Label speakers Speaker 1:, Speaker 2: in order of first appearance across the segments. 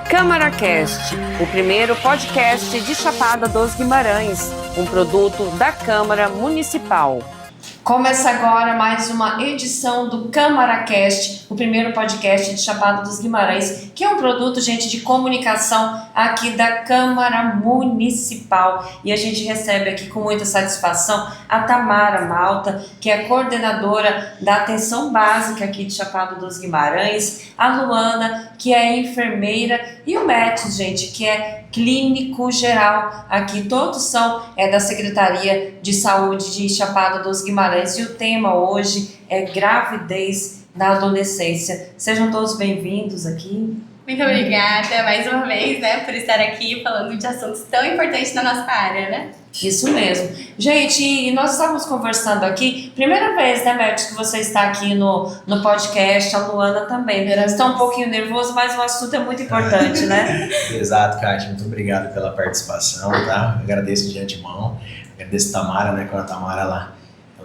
Speaker 1: CâmaraCast, o primeiro podcast de Chapada dos Guimarães, um produto da Câmara Municipal. Começa agora mais uma edição do CâmaraCast, o primeiro podcast de Chapada dos Guimarães, que é um produto, gente, de comunicação aqui da Câmara Municipal. E a gente recebe aqui com muita satisfação a Tamara Malta, que é coordenadora da atenção básica aqui de Chapada dos Guimarães, a Luana, que é enfermeira, e o Métis, gente, que é clínico geral aqui. Todos são da Secretaria de Saúde de Chapada dos Guimarães. E o tema hoje é gravidez na adolescência. Sejam todos bem-vindos aqui.
Speaker 2: Muito obrigada mais uma vez, por estar aqui falando de assuntos tão importantes na nossa área, né?
Speaker 1: Isso mesmo. Gente, e nós estávamos conversando aqui, primeira vez, Métis, que você está aqui no podcast, a Luana também. Está um pouquinho nervoso, mas o assunto é muito importante, né?
Speaker 3: Exato, Kátia. Muito obrigado pela participação, tá? Agradeço de antemão. Agradeço a Tamara, né? Quando a Tamara ela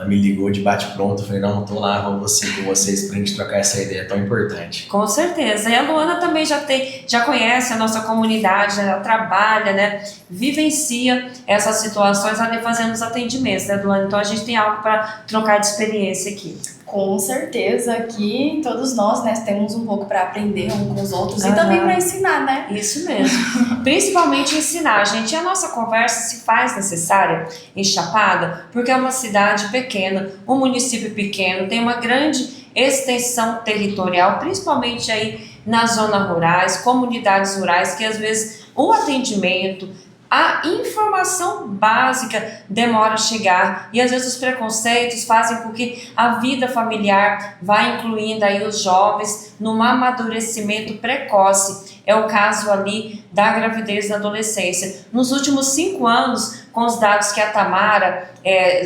Speaker 3: me ligou de bate-pronto, eu falei, não, tô lá com vocês pra gente trocar essa ideia tão importante.
Speaker 1: Com certeza. E a Luana também já conhece a nossa comunidade, ela trabalha, vivencia essas situações ali fazendo os atendimentos, Luana? Então a gente tem algo para trocar de experiência aqui.
Speaker 4: Com certeza, aqui todos nós, temos um pouco para aprender uns com os outros e também para ensinar,
Speaker 1: Isso mesmo. Principalmente ensinar, gente. E a nossa conversa se faz necessária em Chapada, porque é uma cidade pequena, um município pequeno, tem uma grande extensão territorial, principalmente aí nas zonas rurais, comunidades rurais, que às vezes o atendimento, a informação básica demora a chegar e às vezes os preconceitos fazem com que a vida familiar vá incluindo aí os jovens num amadurecimento precoce. É o caso ali da gravidez na adolescência. Nos últimos 5 anos, com os dados que a Tamara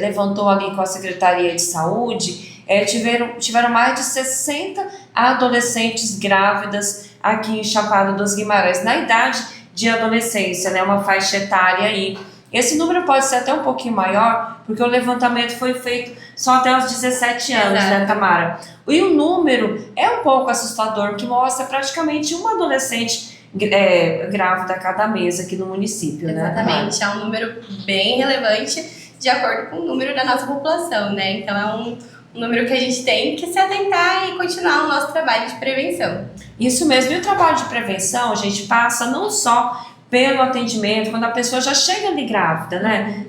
Speaker 1: levantou ali com a Secretaria de Saúde, tiveram mais de 60 adolescentes grávidas aqui em Chapada dos Guimarães, na idade de adolescência, uma faixa etária aí. Esse número pode ser até um pouquinho maior, porque o levantamento foi feito só até os 17 anos, Tamara? E o número é um pouco assustador, que mostra praticamente uma adolescente grávida a cada mês aqui no município,
Speaker 2: Exatamente, é um número bem relevante de acordo com o número da nossa população, Então é um número que a gente tem que se atentar e continuar o nosso trabalho de prevenção.
Speaker 1: Isso mesmo, e o trabalho de prevenção, a gente passa não só pelo atendimento, quando a pessoa já chega ali grávida,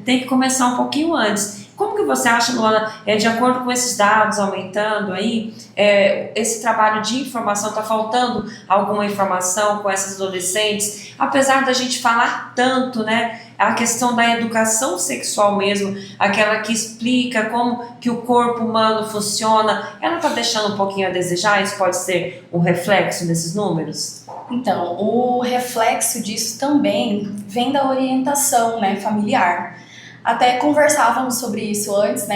Speaker 1: Tem que começar um pouquinho antes. Como que você acha, Luana, de acordo com esses dados aumentando aí, esse trabalho de informação, está faltando alguma informação com essas adolescentes? Apesar da gente falar tanto, a questão da educação sexual mesmo, aquela que explica como que o corpo humano funciona, ela está deixando um pouquinho a desejar? Isso pode ser um reflexo desses números?
Speaker 4: Então, o reflexo disso também vem da orientação, familiar. Até conversávamos sobre isso antes,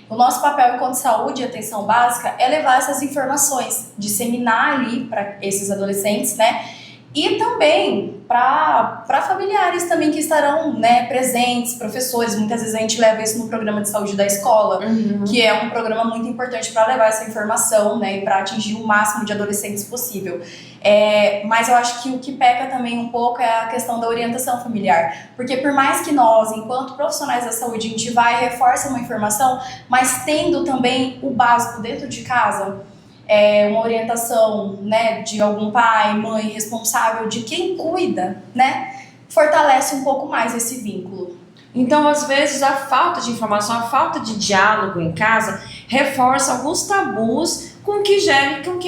Speaker 4: O nosso papel enquanto saúde e atenção básica é levar essas informações, disseminar ali para esses adolescentes, E também para familiares também que estarão presentes, professores. Muitas vezes a gente leva isso no programa de saúde da escola, que é um programa muito importante para levar essa informação e para atingir o máximo de adolescentes possível. Mas eu acho que o que peca também um pouco é a questão da orientação familiar. Porque por mais que nós, enquanto profissionais da saúde, a gente vai e reforça uma informação, mas tendo também o básico dentro de casa, uma orientação, de algum pai, mãe responsável, de quem cuida, fortalece um pouco mais esse vínculo.
Speaker 1: Então, às vezes, a falta de informação, a falta de diálogo em casa reforça alguns tabus com que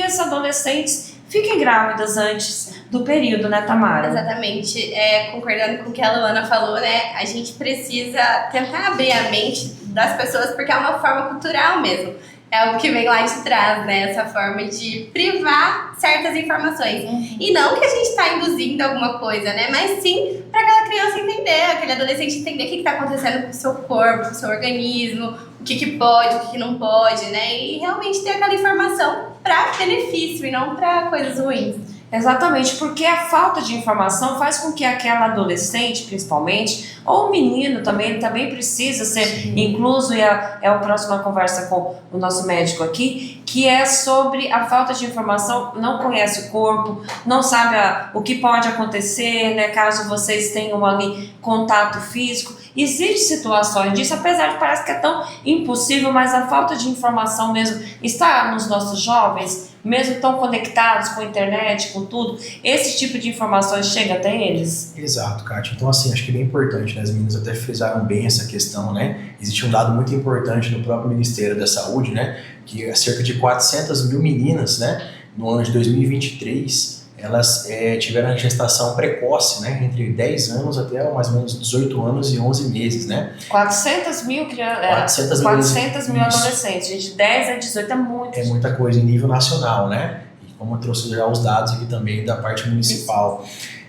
Speaker 1: esses adolescentes fiquem grávidas antes do período, Tamara?
Speaker 2: Exatamente. Concordando com o que a Luana falou, a gente precisa tentar abrir a mente das pessoas, porque é uma forma cultural mesmo. É algo que vem lá de trás, Essa forma de privar certas informações. E não que a gente está induzindo alguma coisa, Mas sim para aquela criança entender, aquele adolescente entender o que está acontecendo com o seu corpo, com o seu organismo, o que pode, o que não pode, E realmente ter aquela informação para benefício e não para coisas ruins.
Speaker 1: Exatamente, porque a falta de informação faz com que aquela adolescente, principalmente, ou o menino também, ele também precisa ser incluso, e é a próxima conversa com o nosso médico aqui, que é sobre a falta de informação, não conhece o corpo, não sabe o que pode acontecer, né, caso vocês tenham ali contato físico. Existem situações disso, apesar de parecer que é tão impossível, mas a falta de informação mesmo está nos nossos jovens, mesmo tão conectados com a internet, com tudo, esse tipo de informações chega até eles?
Speaker 3: Exato, Kátia. Então, assim, acho que é bem importante, né? As meninas até frisaram bem essa questão, né? Existe um dado muito importante no próprio Ministério da Saúde, né? Que cerca de 400 mil meninas, né? No ano de 2023, elas tiveram a gestação precoce, né? Entre 10 anos até mais ou menos 18 anos e 11 meses, né?
Speaker 1: 400 mil crianças, 400 mil adolescentes, de 10 a 18 é muito.
Speaker 3: É muita coisa em nível nacional, né? E como eu trouxe já os dados aqui também da parte municipal.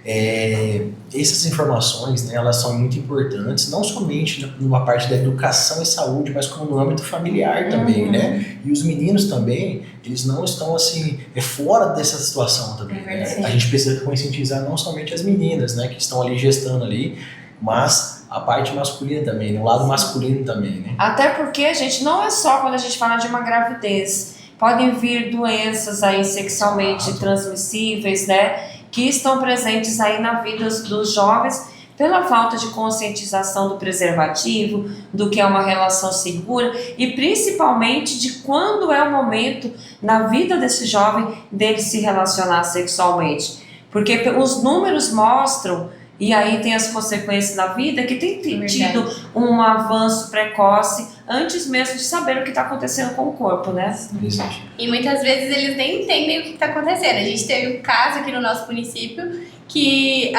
Speaker 3: Essas informações, né, elas são muito importantes, não somente numa parte da educação e saúde, mas como no âmbito familiar também, né? E os meninos também, eles não estão assim, fora dessa situação também, né? A gente precisa conscientizar não somente as meninas, né, que estão ali gestando ali, mas a parte masculina também, né? O lado masculino também, né?
Speaker 1: Até porque, gente, não é só quando a gente fala de uma gravidez, podem vir doenças aí sexualmente transmissíveis, né? Que estão presentes aí na vida dos jovens pela falta de conscientização do preservativo, do que é uma relação segura e principalmente de quando é o momento na vida desse jovem dele se relacionar sexualmente. Porque os números mostram, e aí tem as consequências na vida, que tem tido um avanço precoce antes mesmo de saber o que está acontecendo com o corpo, né?
Speaker 2: E muitas vezes eles nem entendem o que está acontecendo. A gente teve um caso aqui no nosso município que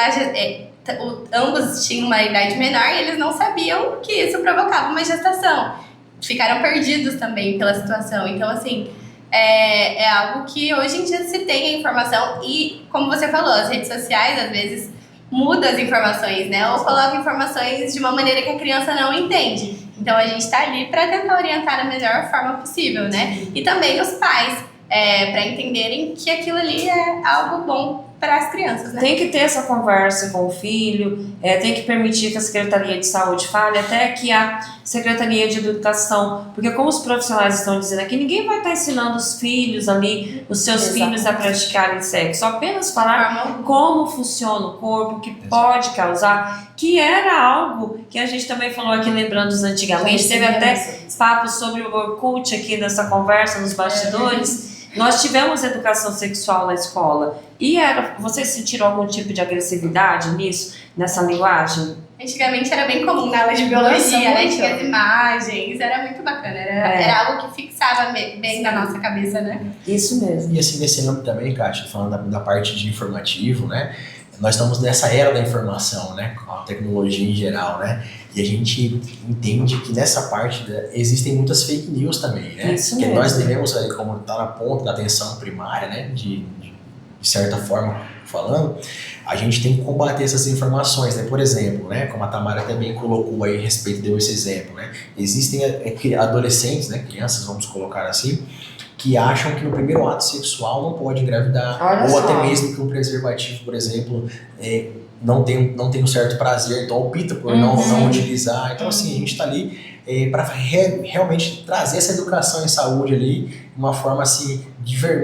Speaker 2: ambos tinham uma idade menor e eles não sabiam que isso provocava uma gestação. Ficaram perdidos também pela situação. Então, assim, é algo que hoje em dia se tem a informação e, como você falou, as redes sociais às vezes muda as informações, né? Ou coloca informações de uma maneira que a criança não entende. Então a gente está ali para tentar orientar da melhor forma possível, né? E também os pais, para entenderem que aquilo ali é algo bom para as crianças, né?
Speaker 1: Tem que ter essa conversa com o filho, tem que permitir que a Secretaria de Saúde fale, até que a Secretaria de Educação, porque como os profissionais estão dizendo aqui, ninguém vai estar ensinando os filhos ali, os seus filhos a praticarem sexo, apenas falar como funciona o corpo, o que pode causar, que era algo que a gente também falou aqui, lembrando os antigamente, teve até papos sobre o Orkut aqui nessa conversa, nos bastidores. Nós tivemos educação sexual na escola e vocês sentiram algum tipo de agressividade nisso, nessa linguagem?
Speaker 2: Antigamente era bem comum na aula de biologia, né? Tinha as imagens, era muito bacana, era algo que fixava bem na nossa cabeça, né?
Speaker 1: Isso mesmo.
Speaker 3: E assim, nesse âmbito também, Kátia, falando da parte de informativo, né? Nós estamos nessa era da informação, né? Com a tecnologia em geral, né? E a gente entende que nessa parte existem muitas fake news também, né?
Speaker 1: Isso
Speaker 3: que
Speaker 1: mesmo.
Speaker 3: nós devemos, como está na ponta da atenção primária, né? De certa forma falando, a gente tem que combater essas informações, né? Por exemplo, né? Como a Tamara também colocou aí a respeito, deu esse exemplo, né? Existem adolescentes, né? Crianças, vamos colocar assim, que acham que no primeiro ato sexual não pode engravidar.
Speaker 1: Olha
Speaker 3: ou
Speaker 1: só.
Speaker 3: até mesmo que um preservativo, por exemplo, não tem um certo prazer, então opta por não utilizar. Então, assim, a gente está ali para realmente trazer essa educação em saúde ali, uma forma assim,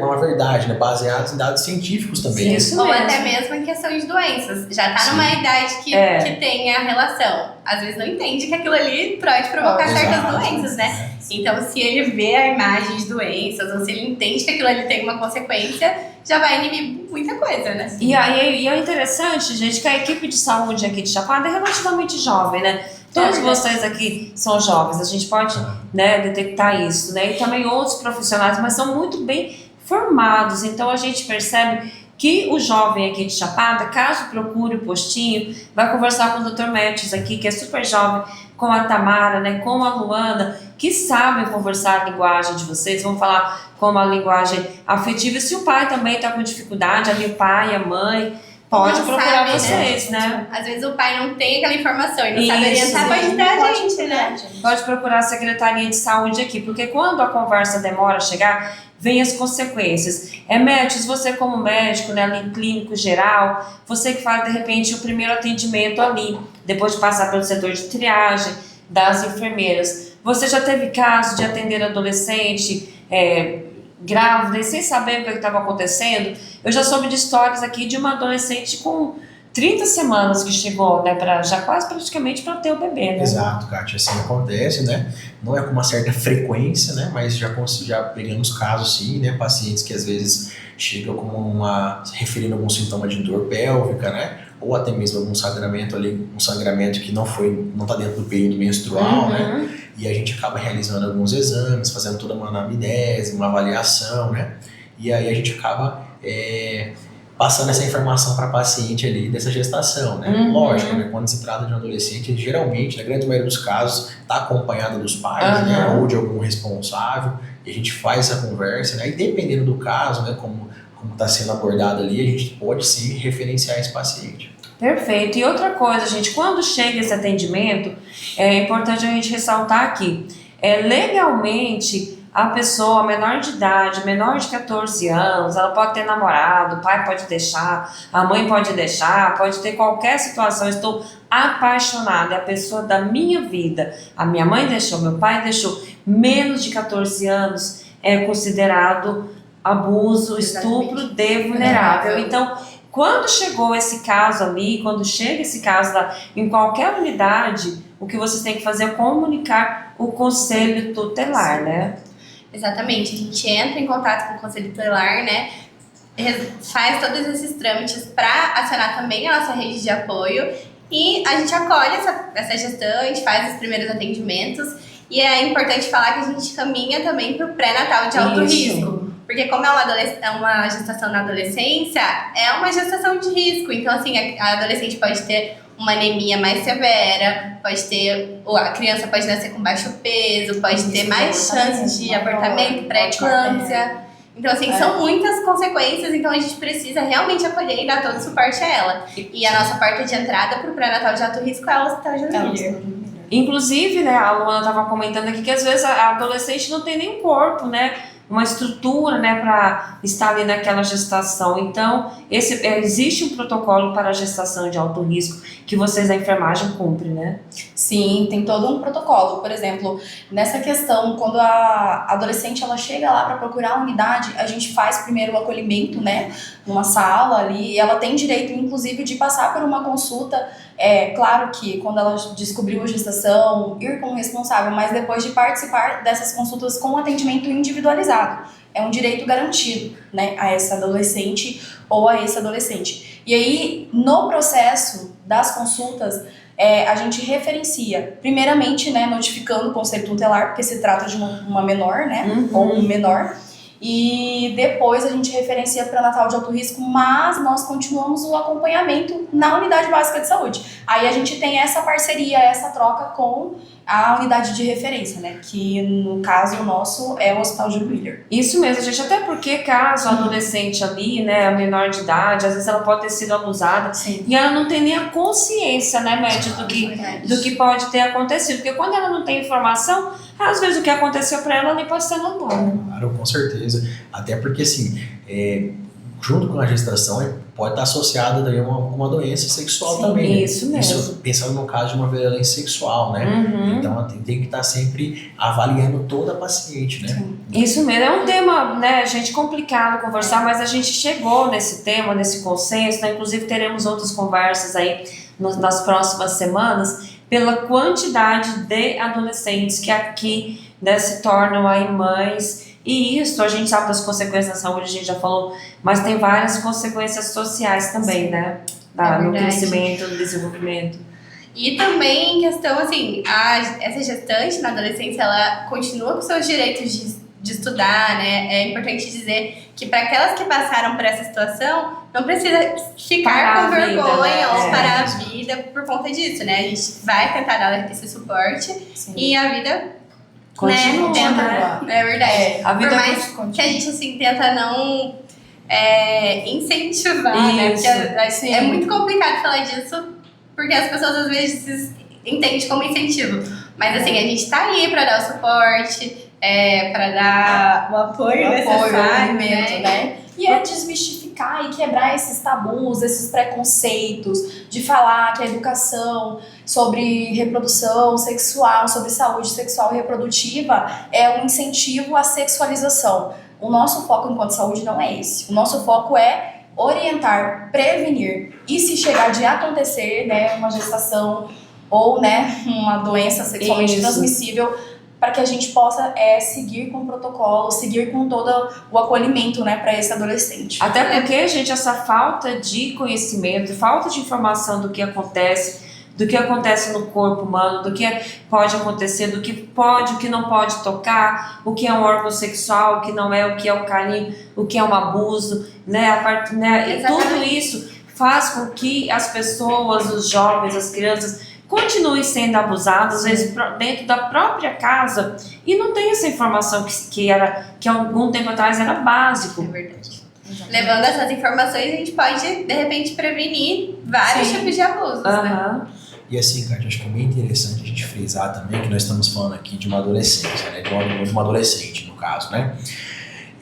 Speaker 3: uma verdade, né? Baseada em dados científicos também.
Speaker 1: Isso
Speaker 2: Ou
Speaker 1: mesmo.
Speaker 2: até mesmo em questão de doenças. Já tá numa idade que tem a relação. Às vezes não entende que aquilo ali pode provocar certas doenças, né? Então, se ele vê a imagem de doenças, ou se ele entende que aquilo ali tem uma consequência, já vai inibir muita coisa, né?
Speaker 1: E é interessante, gente, que a equipe de saúde aqui de Chapada é relativamente jovem, né? Todos vocês aqui são jovens, a gente pode, né, detectar isso, né? E também outros profissionais, mas são muito bem formados, então a gente percebe que o jovem aqui de Chapada, caso procure o postinho, vai conversar com o Dr. Métis aqui, que é super jovem, com a Tamara, né, com a Luana, que sabem conversar a linguagem de vocês, vão falar como a linguagem afetiva. Se o pai também está com dificuldade, ali o pai, a mãe, pode
Speaker 2: Não
Speaker 1: procurar
Speaker 2: sabe,
Speaker 1: vocês, né?
Speaker 2: Às vezes o pai não tem aquela informação e não sabe
Speaker 1: Isso,
Speaker 2: orientar, pode dar a gente, né?
Speaker 1: Pode procurar a Secretaria de Saúde aqui, porque quando a conversa demora a chegar, vem as consequências. Médicos, você como médico, né, ali clínico geral, você que faz de repente o primeiro atendimento ali, depois de passar pelo setor de triagem, das enfermeiras. Você já teve caso de atender adolescente grávida e sem saber o que estava acontecendo. Eu já soube de histórias aqui de uma adolescente com 30 semanas que chegou, né, já quase praticamente para ter o bebê, né?
Speaker 3: Exato, Kátia, assim acontece, né? Não é com uma certa frequência, né? Mas já pegamos casos, sim, né? Pacientes que às vezes chegam com referindo algum sintoma de dor pélvica, né? Ou até mesmo algum sangramento ali, um sangramento que não está dentro do período menstrual, né? E a gente acaba realizando alguns exames, fazendo toda uma anamnese, uma avaliação, né? E aí a gente acaba passando essa informação para a paciente ali dessa gestação, né? Lógico, né? Quando se trata de um adolescente, geralmente, na grande maioria dos casos, está acompanhada dos pais, né? Ou de algum responsável, e a gente faz essa conversa, né? E dependendo do caso, né? Como está sendo abordado ali, a gente pode sim referenciar esse paciente.
Speaker 1: Perfeito. E outra coisa, gente, quando chega esse atendimento, é importante a gente ressaltar aqui, legalmente a pessoa menor de idade, menor de 14 anos, ela pode ter namorado, o pai pode deixar, a mãe pode deixar, pode ter qualquer situação, estou apaixonada, é a pessoa da minha vida, a minha mãe deixou, meu pai deixou, menos de 14 anos é considerado abuso, estupro de vulnerável. Então, quando chegou esse caso ali, quando chega esse caso em qualquer unidade, o que vocês têm que fazer é comunicar o conselho tutelar, né?
Speaker 2: Exatamente, a gente entra em contato com o conselho tutelar, né? Faz todos esses trâmites para acionar também a nossa rede de apoio e a gente acolhe essa gestante, faz os primeiros atendimentos e é importante falar que a gente caminha também para o pré-natal de alto risco. Porque como é uma gestação na adolescência, é uma gestação de risco. Então, assim, a adolescente pode ter uma anemia mais severa, a criança pode nascer com baixo peso, pode ter mais chances de abortamento, pré-eclâmpsia. Então, assim, são muitas consequências, então a gente precisa realmente acolher e dar todo o suporte a ela. E a nossa porta de entrada para o pré-natal de alto risco é o Hospital Joinville.
Speaker 1: Inclusive, né, a Luana estava comentando aqui que às vezes a adolescente não tem nem corpo, né? Uma estrutura, né, para estar ali naquela gestação. Então, existe um protocolo para a gestação de alto risco que vocês da enfermagem cumprem, né?
Speaker 4: Sim, tem todo um protocolo. Por exemplo, nessa questão, quando a adolescente ela chega lá para procurar a unidade, a gente faz primeiro o acolhimento, né, numa sala ali, e ela tem direito, inclusive, de passar por uma consulta. Claro que quando ela descobriu a gestação, ir com o responsável, mas depois de participar dessas consultas com atendimento individualizado. É um direito garantido, né, a essa adolescente ou a esse adolescente. E aí, no processo das consultas, a gente referencia, primeiramente, né, notificando o conselho tutelar, porque se trata de uma menor, né, ou um menor, e depois a gente referencia para Natal de alto risco, mas nós continuamos o acompanhamento na unidade básica de saúde. Aí a gente tem essa parceria, essa troca com a unidade de referência, né? Que no caso nosso é o Hospital Joinville.
Speaker 1: Isso mesmo, gente. Até porque caso a adolescente ali, né, a menor de idade, às vezes ela pode ter sido abusada.
Speaker 4: Sim.
Speaker 1: E ela não tem nem a consciência, né, médica, do que pode ter acontecido. Porque quando ela não tem informação, às vezes o que aconteceu para ela nem pode ser normal.
Speaker 3: Claro, com certeza. Até porque, assim, junto com a gestação, pode estar associada também a uma doença sexual. Sim, também, né?
Speaker 1: Isso mesmo.
Speaker 3: Isso pensando no caso de uma violência sexual, né? Então, ela tem que estar sempre avaliando toda a paciente, né?
Speaker 4: Sim.
Speaker 1: Isso mesmo. É um tema, né, gente, complicado conversar, mas a gente chegou nesse tema, nesse consenso, né? Inclusive teremos outras conversas aí nas próximas semanas, pela quantidade de adolescentes que aqui, né, se tornam aí mães. E isso, a gente sabe das consequências da saúde, a gente já falou, mas tem várias consequências sociais também, né? No crescimento, no desenvolvimento.
Speaker 2: E também questão, assim, essa gestante na adolescência, ela continua com seus direitos de estudar, né? É importante dizer que para aquelas que passaram por essa situação, não precisa ficar com vergonha ou parar a vida por conta disso, né? A gente vai tentar dar esse suporte. Sim. E a vida
Speaker 1: continua, né?
Speaker 2: É verdade.
Speaker 1: A vida
Speaker 2: por mais que a gente, assim, tenta não incentivar,
Speaker 1: isso,
Speaker 2: né? Porque é muito complicado falar disso, porque as pessoas às vezes entendem como incentivo. Mas, assim, a gente tá ali para dar o suporte, para dar o apoio necessário, né?
Speaker 4: E desmistificar e quebrar esses tabus, esses preconceitos, de falar que a educação sobre reprodução sexual, sobre saúde sexual e reprodutiva é um incentivo à sexualização. o nosso foco enquanto saúde não é esse. O nosso foco é orientar, prevenir. E se chegar de acontecer, né, uma gestação ou, né, uma doença sexualmente transmissível, para que a gente possa seguir com o protocolo, seguir com todo o acolhimento, né, para esse adolescente.
Speaker 1: Até porque, gente, essa falta de conhecimento, falta de informação do que acontece no corpo humano, do que pode acontecer, do que pode, o que não pode tocar, o que é um órgão sexual, o que não é, o que é um carinho, o que é um abuso, né? E tudo isso faz com que as pessoas, os jovens, as crianças continuem sendo abusadas, às vezes dentro da própria casa, e não tem essa informação que algum tempo atrás era básico.
Speaker 2: É verdade. Levando essas informações, a gente pode, de repente, prevenir vários tipos de abusos, né?
Speaker 3: E assim, Kátia, acho que é bem interessante a gente frisar também que nós estamos falando aqui de uma adolescência, né? De uma adolescente, no caso, né?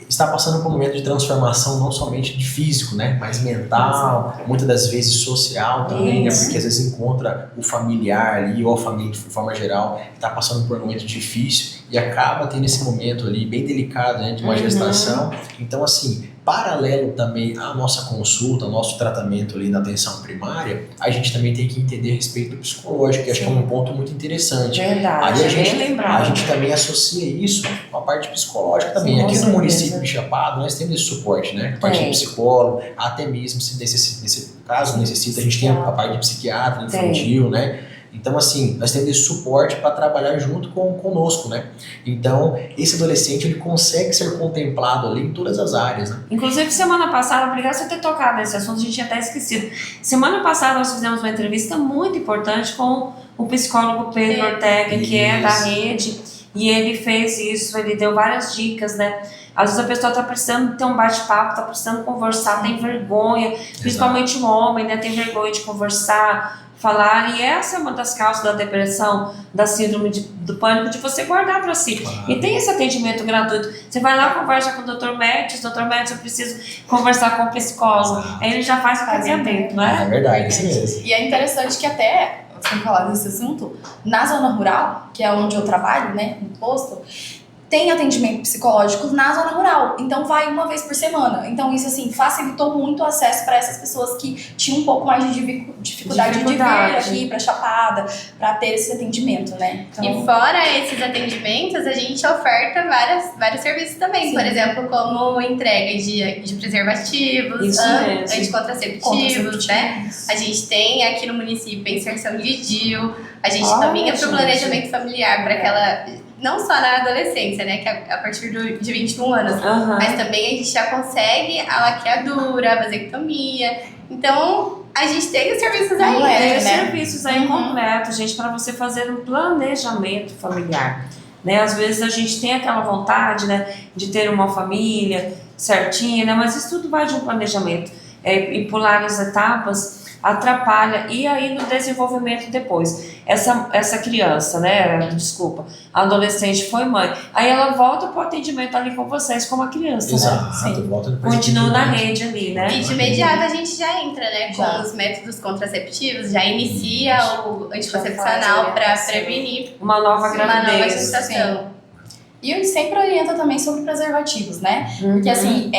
Speaker 3: Está passando por um momento de transformação não somente de físico, né? Mas mental, muitas das vezes social também, né? Porque às vezes encontra o familiar ali, ou a família de forma geral, que está passando por um momento difícil e acaba tendo esse momento ali bem delicado, né? De uma gestação. Então, assim, paralelo também à nossa consulta, ao nosso tratamento ali na atenção primária, a gente também tem que entender a respeito do psicológico, que acho que é um ponto muito interessante.
Speaker 1: Verdade,
Speaker 3: Aí a gente também associa isso com a parte psicológica também.
Speaker 1: Sim,
Speaker 3: aqui no
Speaker 1: certeza.
Speaker 3: município de Chapada, nós temos esse suporte, né? A parte de psicólogo, até mesmo se nesse caso necessita, a gente tem a parte de psiquiatra infantil, né? Então, assim, nós temos esse suporte para trabalhar junto conosco, né? Então, esse adolescente, ele consegue ser contemplado ali em todas as áreas, né?
Speaker 1: Inclusive, semana passada, obrigada por ter tocado nesse assunto, a gente tinha até esquecido. Semana passada nós fizemos uma entrevista muito importante com o psicólogo Pedro Ortega, que é da rede, e ele fez isso, ele deu várias dicas, né? Às vezes a pessoa está precisando ter um bate-papo, está precisando conversar, tem vergonha, principalmente o homem, né? Tem vergonha de conversar, falar, e essa é uma das causas da depressão, da síndrome do pânico, de você guardar para si. E tem esse atendimento gratuito. Você vai lá, conversa com o Dr. Médici, eu preciso conversar com o psicólogo. Aí ele já faz o casamento, né?
Speaker 3: É verdade, isso mesmo.
Speaker 4: E é interessante que até, sem falar desse assunto, na zona rural, que é onde eu trabalho, né, no posto, tem atendimento psicológico na zona rural, então vai uma vez por semana. Então isso, assim, facilitou muito o acesso para essas pessoas que tinham um pouco mais de dificuldade de vir aqui para Chapada, para ter esse atendimento, né? Então...
Speaker 2: E fora esses atendimentos, a gente oferta vários serviços também.
Speaker 4: Sim.
Speaker 2: Por exemplo, como entrega de preservativos, anticontraceptivos, né? A gente tem aqui no município a inserção de DIU, a gente caminha para o planejamento familiar, para aquela... Não só na adolescência, né, que é a partir de 21 anos, mas também a gente já consegue a laqueadura, a vasectomia. Então, a gente tem os serviços aí,
Speaker 1: Tem os
Speaker 2: né?
Speaker 1: serviços aí completos, gente, para você fazer um planejamento familiar. Né? Às vezes a gente tem aquela vontade, né, de ter uma família certinha, né, mas isso tudo vai de um planejamento. E pular as etapas atrapalha, e aí no desenvolvimento depois. Essa criança, né, desculpa, a adolescente foi mãe, aí ela volta pro atendimento ali com vocês como a criança,
Speaker 3: Exato,
Speaker 1: né? Sim.
Speaker 3: volta depois.
Speaker 1: Continua na rede ali, né?
Speaker 2: E de imediato a gente já entra, né, com os métodos contraceptivos, já inicia o anticoncepcional para prevenir
Speaker 1: uma nova
Speaker 2: uma
Speaker 1: gravidez.
Speaker 2: nova gestação.
Speaker 4: E eu sempre orienta também sobre preservativos, né? Porque assim,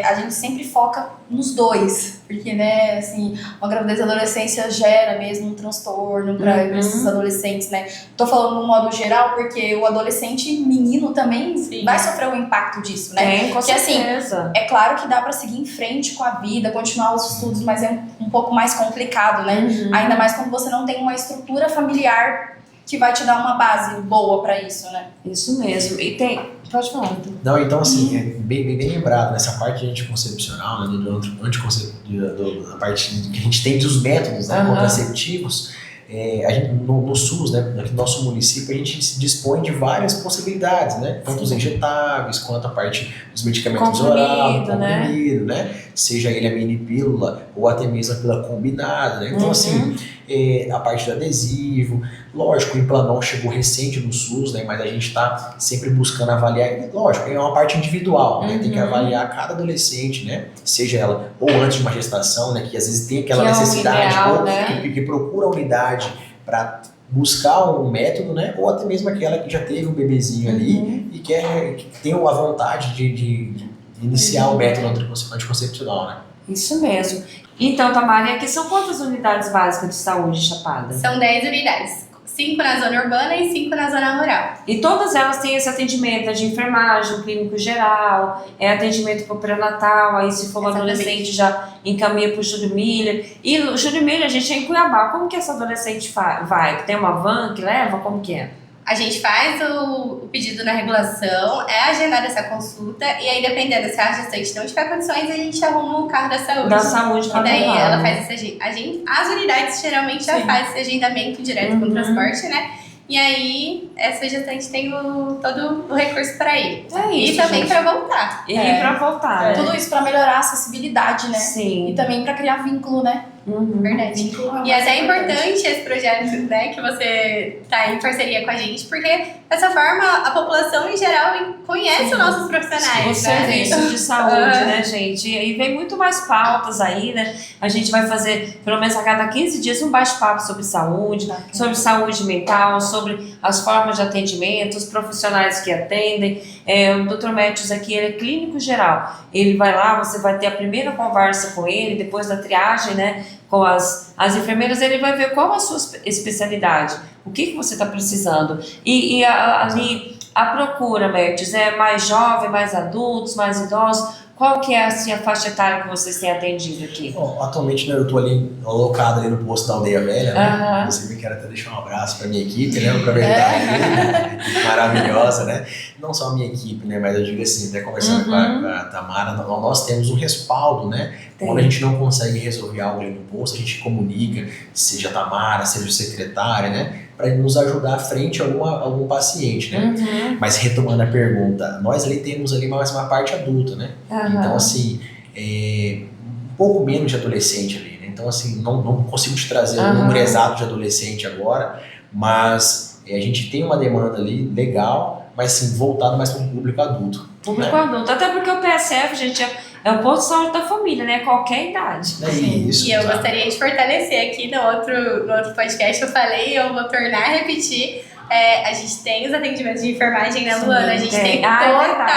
Speaker 4: a gente sempre foca nos dois. Porque, né, assim, uma gravidez e adolescência gera mesmo um transtorno para esses adolescentes, né? Tô falando no modo geral porque o adolescente menino também vai sofrer o impacto disso, né?
Speaker 1: Com
Speaker 4: porque
Speaker 1: certeza.
Speaker 4: assim, é claro que dá para seguir em frente com a vida, continuar os estudos, mas é um pouco mais complicado, né? Ainda mais quando você não tem uma estrutura familiar que vai te dar uma base boa para isso, né?
Speaker 1: Isso mesmo. E tem... Pode falar.
Speaker 3: Não, então assim, é bem lembrado, nessa parte anticoncepcional, né, da parte que a gente tem dos métodos, né, contraceptivos, a gente, no SUS, né, aqui no nosso município, a gente se dispõe de várias possibilidades, né? Tanto os injetáveis, quanto a parte dos medicamentos orais, comprimido, né? Seja ele a mini pílula ou até mesmo a pílula combinada, né? Então, assim, a parte do adesivo, lógico, o Implanon chegou recente no SUS, né? Mas a gente está sempre buscando avaliar, e, lógico, é uma parte individual, né? Tem que avaliar cada adolescente, né? Seja ela ou antes de uma gestação, né? Que às vezes tem aquela necessidade,
Speaker 1: ideal,
Speaker 3: ou
Speaker 1: né?
Speaker 3: que procura a unidade para buscar um método, né? Ou até mesmo aquela que já teve um bebezinho ali e que tem a vontade de iniciar o método anticoncepcional, né?
Speaker 1: Isso mesmo. Então, Tamara, e aqui são quantas unidades básicas de saúde em Chapada?
Speaker 2: São 10 unidades. 5 na zona urbana e 5 na zona rural.
Speaker 1: E todas elas têm esse atendimento de enfermagem, clínico geral, atendimento para o pré-natal, aí se for um adolescente já encaminha para o Júlio Miller. E o Júlio Miller, a gente é em Cuiabá, como que essa adolescente vai? Tem uma van que leva? Como que é?
Speaker 2: A gente faz o pedido na regulação, é agendada essa consulta, e aí dependendo se a gestante não tiver condições, a gente arruma o carro da saúde.
Speaker 1: Da saúde para
Speaker 2: E daí
Speaker 1: levar,
Speaker 2: ela
Speaker 1: né?
Speaker 2: faz esse as unidades geralmente já faz esse agendamento direto com o transporte, né? E aí essa gestante tem todo o recurso para ir.
Speaker 1: É isso,
Speaker 2: e também
Speaker 1: gente.
Speaker 2: para voltar.
Speaker 1: E para voltar, né?
Speaker 4: Tudo isso para melhorar a acessibilidade, né?
Speaker 1: Sim.
Speaker 4: E também para criar vínculo, né?
Speaker 2: Verdade.
Speaker 4: Vínculo
Speaker 2: E até é importante esse projeto, né, que você tá em parceria com a gente, porque dessa forma a população em geral conhece os nossos profissionais,
Speaker 1: Os
Speaker 2: né?
Speaker 1: serviços de saúde, né, gente? E vem muito mais pautas aí, né? A gente vai fazer, pelo menos a cada 15 dias, um bate-papo sobre saúde mental, sobre as formas de atendimento, os profissionais que atendem. O Dr. Métios aqui, ele é clínico geral. Ele vai lá, você vai ter a primeira conversa com ele, depois da triagem, né? Com as enfermeiras, ele vai ver qual a sua especialidade, o que você está precisando. E ali a procura, Métios, é mais jovem, mais adultos, mais idosos? Qual que é assim, a faixa etária que vocês têm atendido aqui?
Speaker 3: Bom, atualmente, né, eu estou ali alocado ali no posto da Aldeia Velha, né? Inclusive, quero até deixar um abraço para minha equipe, né? Aproveitar aqui, equipe maravilhosa, né? Não só a minha equipe, né? Mas eu digo assim, até conversando com a Tamara, nós temos um respaldo, né? Quando a gente não consegue resolver algo ali no posto, a gente comunica, seja a Tamara, seja o secretário, né? Para nos ajudar frente a algum paciente, né? Mas retomando a pergunta, nós ali temos ali mais uma parte adulta, né? Então, assim, um pouco menos de adolescente ali, né? Então, assim, não consigo te trazer o número exato de adolescente agora, mas a gente tem uma demanda ali legal, mas sim, voltado mais para o público adulto.
Speaker 1: Público adulto, até porque o PSF, gente, é o posto de saúde da família, né? Qualquer idade.
Speaker 3: É isso.
Speaker 2: E eu gostaria de fortalecer aqui no outro podcast que eu falei, eu vou tornar a repetir. A gente tem os atendimentos de enfermagem na Luana, a gente tem total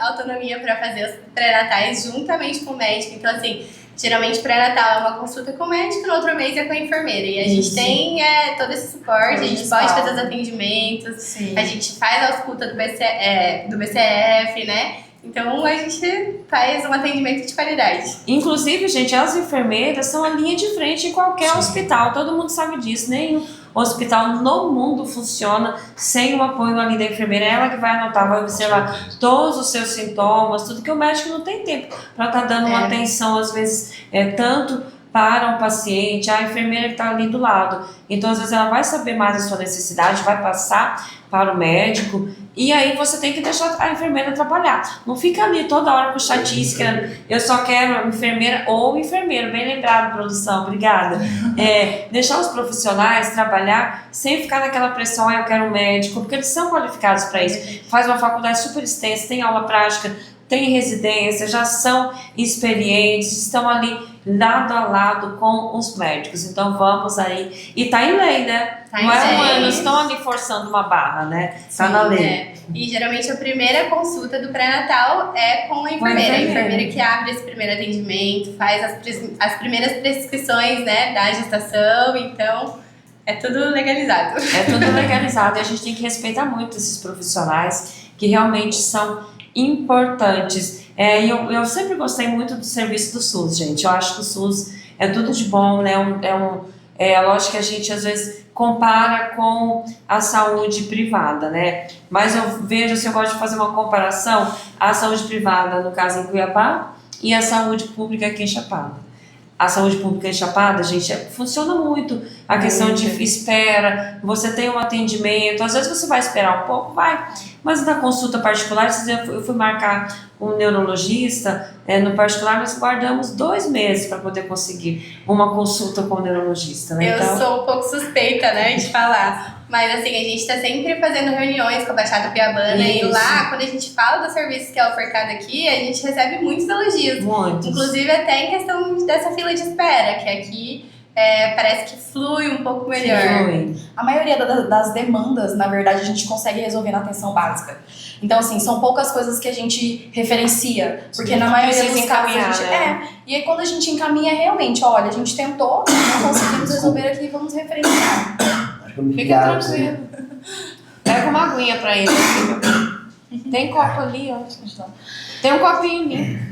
Speaker 2: autonomia para fazer os pré-natais juntamente com o médico. Então, assim, geralmente pré-natal é uma consulta com o médico, no outro mês é com a enfermeira. E a gente tem todo esse suporte, a gente pode fazer os atendimentos, a gente faz a ausculta do BCF, né? Então, a gente faz um atendimento de qualidade.
Speaker 1: Inclusive, gente, as enfermeiras são a linha de frente em qualquer hospital. Todo mundo sabe disso. Nenhum hospital no mundo funciona sem o apoio ali da enfermeira. É ela que vai anotar, vai observar todos os seus sintomas, tudo que o médico não tem tempo para estar dando uma atenção, às vezes, tanto para o paciente, a enfermeira que está ali do lado. Então, às vezes, ela vai saber mais da sua necessidade, vai passar para o médico, e aí você tem que deixar a enfermeira trabalhar. Não fica ali toda hora com chatice, querendo, eu só quero enfermeira ou enfermeiro, bem lembrado, produção, obrigada. Deixar os profissionais trabalhar sem ficar naquela pressão, eu quero um médico, porque eles são qualificados para isso. Faz uma faculdade super extensa, tem aula prática, tem residência, já são experientes, estão ali lado a lado com os médicos. Então vamos aí. E tá em lei, né? Não estão ali forçando uma barra, né? Tá na lei.
Speaker 2: E geralmente a primeira consulta do pré-natal é com a enfermeira. A enfermeira que abre esse primeiro atendimento, faz as primeiras prescrições, né, da gestação. Então, é tudo legalizado.
Speaker 1: É tudo legalizado. E a gente tem que respeitar muito esses profissionais que realmente são importantes. Eu sempre gostei muito do serviço do SUS, gente. Eu acho que o SUS é tudo de bom, né? Lógico que a gente às vezes compara com a saúde privada, né? Mas eu vejo, se eu gosto de fazer uma comparação, a saúde privada, no caso em Cuiabá, e a saúde pública aqui em Chapada. A saúde pública em Chapada, gente, funciona muito. A questão de espera, você tem um atendimento, às vezes você vai esperar um pouco, vai. Mas na consulta particular, eu fui marcar um neurologista, no particular nós guardamos 2 meses para poder conseguir uma consulta com o neurologista. Né?
Speaker 2: Eu sou um pouco suspeita, né, de falar. Mas assim, a gente está sempre fazendo reuniões com a Baixada Cuiabana. E lá, quando a gente fala do serviço que é ofertado aqui, a gente recebe muitos elogios.
Speaker 1: Muitos.
Speaker 2: Inclusive até em questão dessa fila de espera, que aqui parece que flui um pouco melhor.
Speaker 1: Flui.
Speaker 4: A maioria das demandas, na verdade, a gente consegue resolver na atenção básica. Então, assim, são poucas coisas que a gente referencia. Porque na maioria dos casos a gente...
Speaker 1: né?
Speaker 4: E aí quando a gente encaminha realmente, olha, a gente tentou, não conseguimos resolver aqui, vamos referenciar.
Speaker 3: Acho que eu me
Speaker 1: Fica
Speaker 3: ligava,
Speaker 1: tranquilo. Pega uma aguinha pra ele. Tem copo ali, ó. Tem um copinho ali.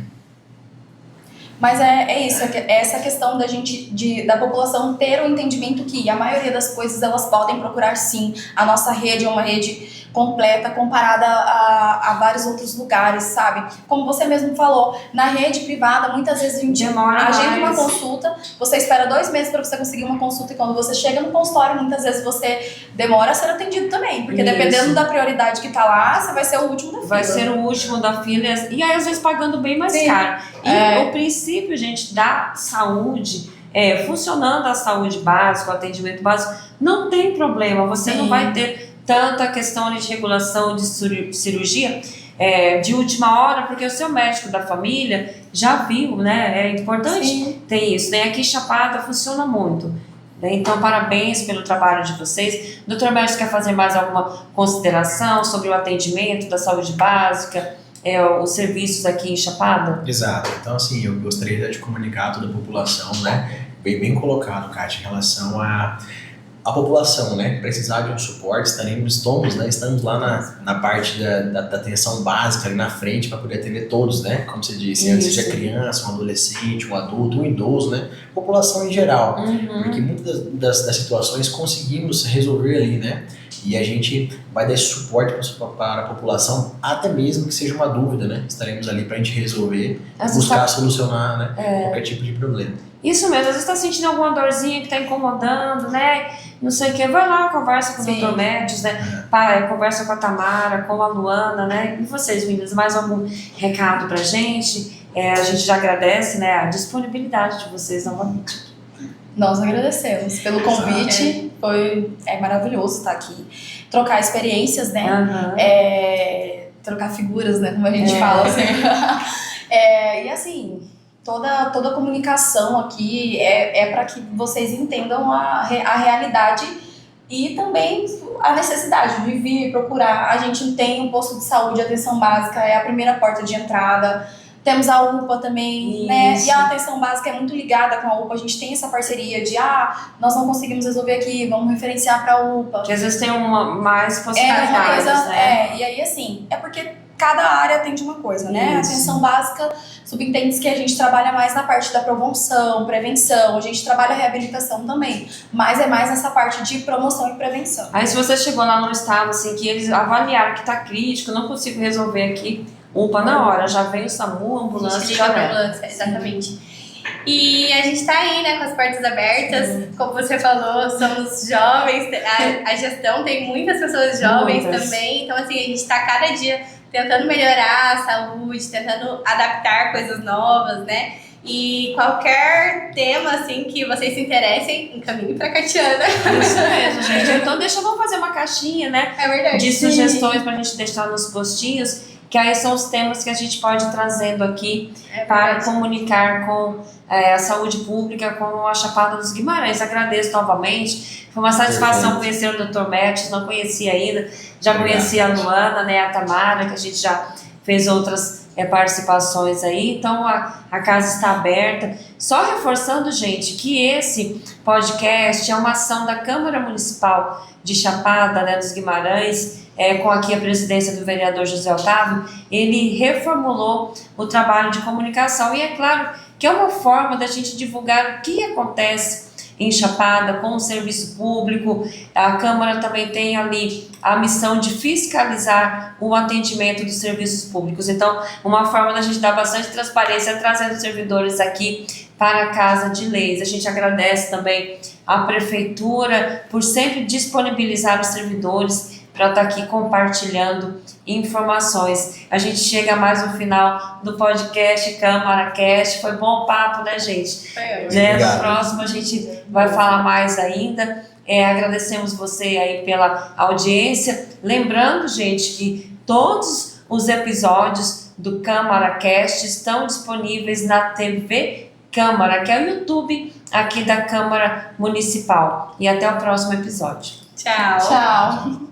Speaker 4: Mas é isso, é essa questão da gente, da população ter o entendimento que a maioria das coisas elas podem procurar sim. A nossa rede é uma rede completa comparada a vários outros lugares, sabe? Como você mesmo falou, na rede privada muitas vezes a gente agenda uma consulta, você espera 2 meses para você conseguir uma consulta e quando você chega no consultório muitas vezes você demora a ser atendido também, porque dependendo da prioridade que tá lá, você vai ser o último da fila.
Speaker 1: Vai ser o último da fila e aí às vezes pagando bem mais caro. E o princípio, gente, da saúde, funcionando a saúde básica, o atendimento básico, não tem problema, você não vai ter tanta questão de regulação de cirurgia de última hora, porque o seu médico da família já viu, né? É importante ter isso, né? Aqui em Chapada funciona muito. Né? Então, parabéns pelo trabalho de vocês. Doutor Mércio, quer fazer mais alguma consideração sobre o atendimento da saúde básica, os serviços aqui em Chapada?
Speaker 3: Exato. Então, assim, eu gostaria de comunicar a toda a população, né? Bem colocado, Kátia, em relação a população, né, precisar de um suporte, estamos lá na parte da atenção básica, ali na frente, para poder atender todos, né, como você disse, seja criança, um adolescente, um adulto, um idoso, né, população em geral, porque muitas das situações conseguimos resolver ali, né, e a gente vai dar esse suporte para a população, até mesmo que seja uma dúvida, né, estaremos ali para a gente resolver, buscar solucionar, né, qualquer tipo de problema.
Speaker 1: Isso mesmo, às vezes está sentindo alguma dorzinha que está incomodando, né? Não sei o que, vai lá, conversa com o Dr. Médios, né? Conversa com a Tamara, com a Luana, né? E vocês, meninas, mais algum recado pra gente? A gente já agradece, né, a disponibilidade de vocês novamente.
Speaker 4: Nós agradecemos pelo convite, foi maravilhoso estar aqui, trocar experiências, né? Trocar figuras, né? Como a gente fala, assim. E assim... Toda a comunicação aqui é para que vocês entendam a realidade e também a necessidade de vir procurar. A gente tem um posto de saúde, atenção básica é a primeira porta de entrada. Temos a UPA também, né? E a atenção básica é muito ligada com a UPA. A gente tem essa parceria de, nós não conseguimos resolver aqui, vamos referenciar para a UPA.
Speaker 1: Que às vezes tem mais possibilidades, né?
Speaker 4: E aí, assim, é porque cada área atende uma coisa, né? A atenção básica subentende que a gente trabalha mais na parte da promoção, prevenção, a gente trabalha reabilitação também, mas é mais nessa parte de promoção e prevenção.
Speaker 1: Aí se você chegou lá no estado, assim, que eles avaliaram que tá crítico, não consigo resolver aqui, UPA na hora, já vem o SAMU, a ambulância, já
Speaker 2: ambulância, exatamente. E a gente tá aí, né, com as portas abertas, como você falou, somos jovens, a gestão tem muitas pessoas jovens também, então assim, a gente tá cada dia tentando melhorar a saúde, tentando adaptar coisas novas, né? E qualquer tema, assim, que vocês se interessem, encaminhe pra Catiana.
Speaker 1: Isso mesmo, gente. Então vamos fazer uma caixinha, né?
Speaker 2: É verdade.
Speaker 1: De sugestões pra gente deixar nos postinhos, que aí são os temas que a gente pode ir trazendo aqui para comunicar com a saúde pública, com a Chapada dos Guimarães. Agradeço novamente. Foi uma satisfação conhecer o Dr. Médios, não conhecia ainda. Já conheci a Luana, né, a Tamara, que a gente já fez outras participações aí. Então a casa está aberta. Só reforçando, gente, que esse podcast é uma ação da Câmara Municipal de Chapada, né, dos Guimarães, com aqui a presidência do vereador José Otávio. Ele reformulou o trabalho de comunicação e é claro que é uma forma da gente divulgar o que acontece em Chapada com o serviço público. A Câmara também tem ali a missão de fiscalizar o atendimento dos serviços públicos. Então, uma forma da gente dar bastante transparência trazendo servidores aqui para a Casa de Leis. A gente agradece também à Prefeitura por sempre disponibilizar os servidores para estar aqui compartilhando informações. A gente chega mais no final do podcast Câmara Cast. Foi bom o papo, né, gente? No próximo a gente vai falar mais ainda. Agradecemos você aí pela audiência. Lembrando, gente, que todos os episódios do Câmara Cast estão disponíveis na TV Câmara, que é o YouTube aqui da Câmara Municipal. E até o próximo episódio.
Speaker 2: Tchau.
Speaker 4: Tchau.